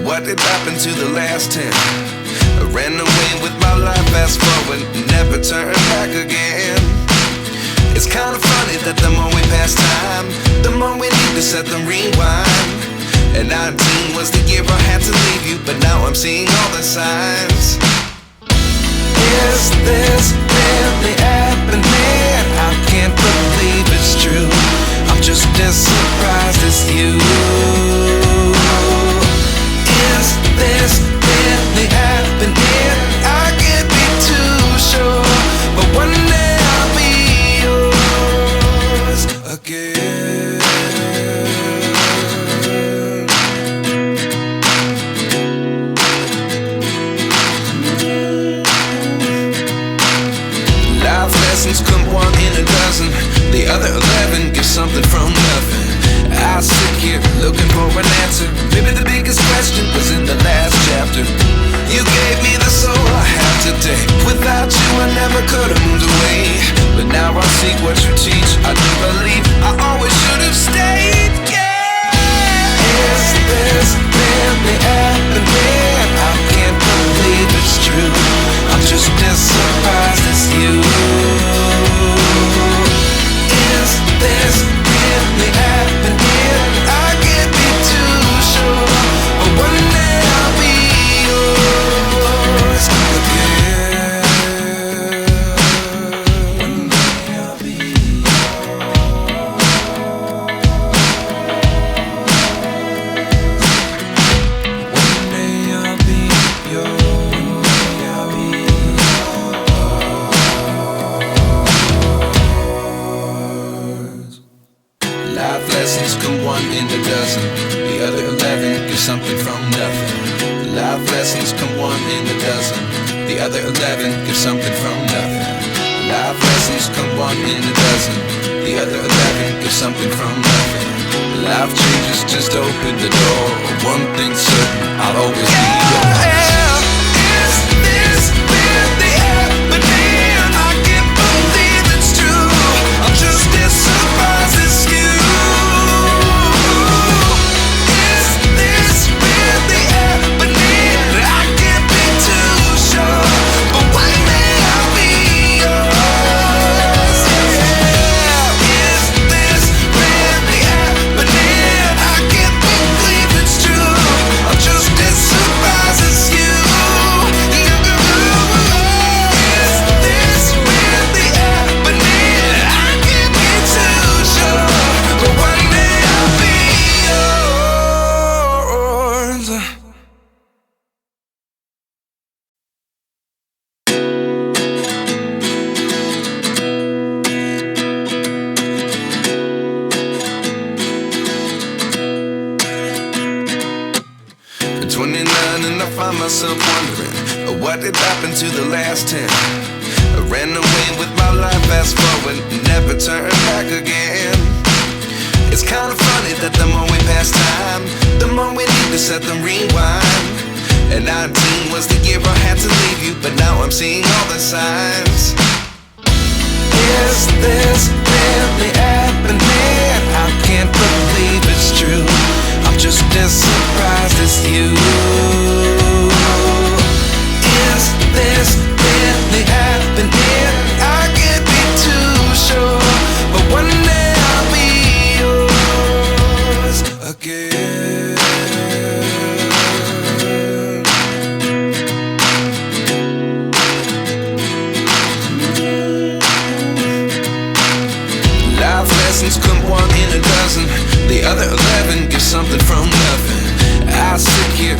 What did happen to the last 10? I ran away with my life, fast forward, never turn back again. It's kinda funny that the more we pass time, the more we need to set the rewind. And 19 was the year I had to leave you, but now I'm seeing all the signs. Is this really happening? I can't believe it's true. I'm just as surprised as you. Is this really happening? I can't be too sure, but one day I'll be yours again. Life lessons come one in a dozen. The other 11 give something from nothing. I sit here looking for an answer. Maybe the biggest question was in the last chapter. You gave me the soul I have today. Without you I never could have moved away. But now I see what you teach. I do believe I always should have stayed. Yeah. Is this really happening? I can't believe it's true. I'm just as surprised as you. Is this really happening? I can't be too sure, but one day I'll be yours again. One day I'll be yours. One day I'll be yours. I'll be yours. Life lessons come one in a dozen. The other 11 give something from nothing. Life lessons come one in a dozen. The other 11 give something from nothing. Life lessons come one in a dozen. The other 11 give something from nothing. Life changes just open the door. One thing's certain, I'll always be yours. Is this really happening? I can't believe it's true. I'm just as surprised as you. Myself wondering what did happen to the last 10. I ran away with my life, fast forward, never turn back again. It's kinda funny that the more we pass time, the more we need to set the rewind. And 19 was the year I had to leave you, but now I'm seeing all the signs. Is this really happening? I can't believe it's true. I'm just as surprised as you. Is this really happening? I can't be too sure, but one day I'll be yours again. Life lessons come one in a dozen. The other 11 give something from nothing. I sit here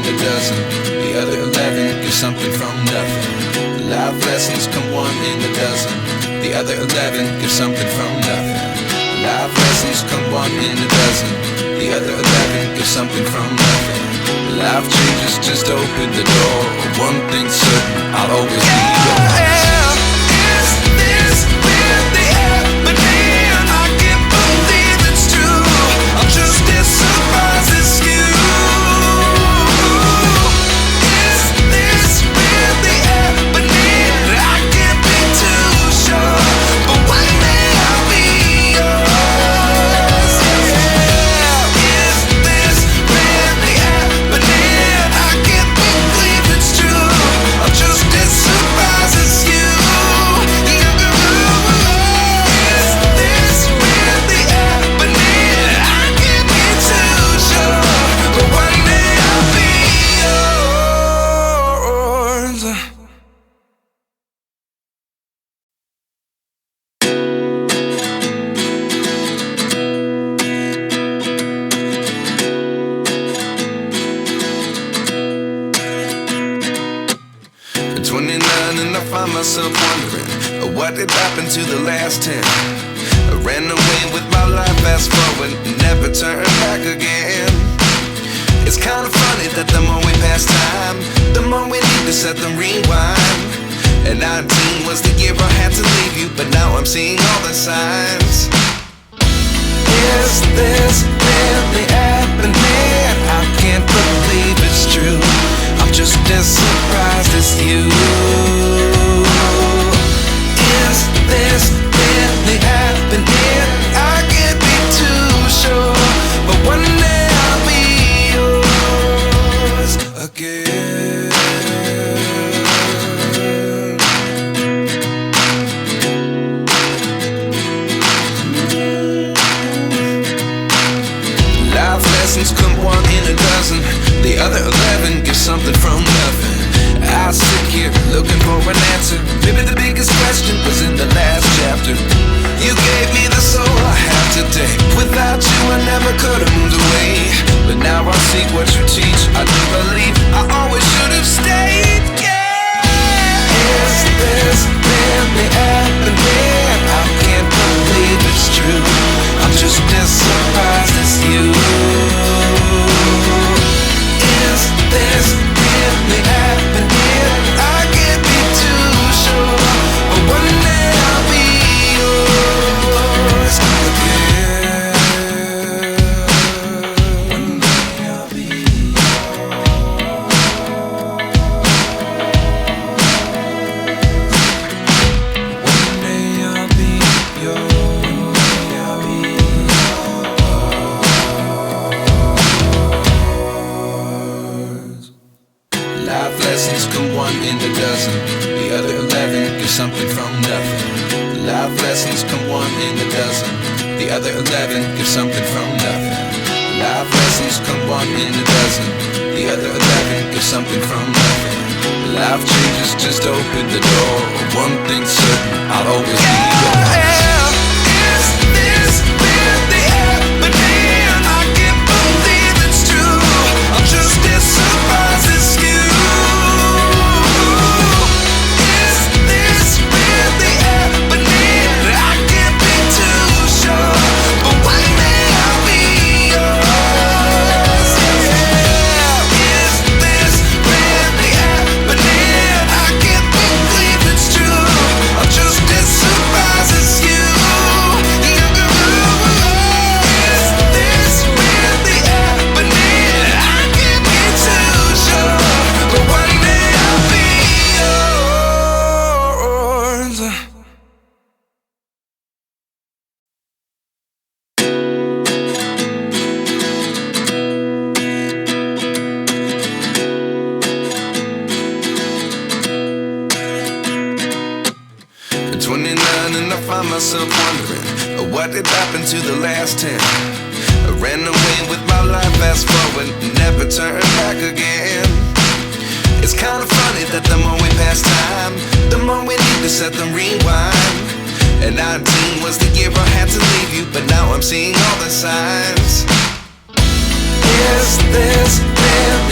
a dozen. The other 11 get something from nothing. Life lessons come one in a dozen. The other 11 get something from nothing. Life lessons come one in a dozen. The other 11 get something from nothing. Life changes just open the door. One thing's certain, I'll always be yours. Is this really happening? I can't believe it's true. I'm just as surprised as you. Is this really happening? I can't be too sure, but one day I'll be yours. Yeah. Is this really happening? I can't believe it's true. I'm just as surprised as you. Is this really happening? I can't be too sure, but one day I'll be yours. 29 and I find myself wondering what did happen to the last 10. I ran away with my life, fast forward, never turn back again. It's kind of funny that the more we pass time, the more we need to set them rewind. And 19 was the year I had to leave you, but now I'm seeing all the signs. Is this really happening? I can't believe it's true. I'm just as surprised as you. Is this really happening? I can't be too sure, but one day I'll be yours again. Life lessons come one in a dozen. The other 11 get something from nothing. I sit here looking for an answer. Maybe the biggest question was in the last chapter. You gave me the soul I have today. Without you I never could have moved away. But now I see what you teach. I do believe I always should have stayed. Yeah. Is this really happening? I can't believe it's true. I'm just as surprised as you. Is this really happening? I can't be too sure, but one day I'll be yours again. One day I'll be One day I'll be yours. I'll be yours. Life lessons come one in a dozen. The other 11 get something from nothing. Life lessons come one in a dozen. The other 11 get something from nothing. Life lessons come one in a dozen. The other 11 get something from nothing. Life changes just open the door. One thing's certain, I'll always be yours. Is this really happening? I can't believe it's true. I'm just as surprised as you. Is this really happening? I can't be too sure, but one day I'll be yours. Yeah. Is this really happening? I can't believe it's true. I'm just as surprised as you. Is this really happening? I can't be too sure, but one day I'll be yours. 29 and I find myself wondering what did happen to the last 10. I ran away with my life, fast forward, never turn back again. It's kind of funny that the more we pass time, the more we need to set them rewind. And 19 was the year I had to leave you, but now I'm seeing all the signs. Is this real?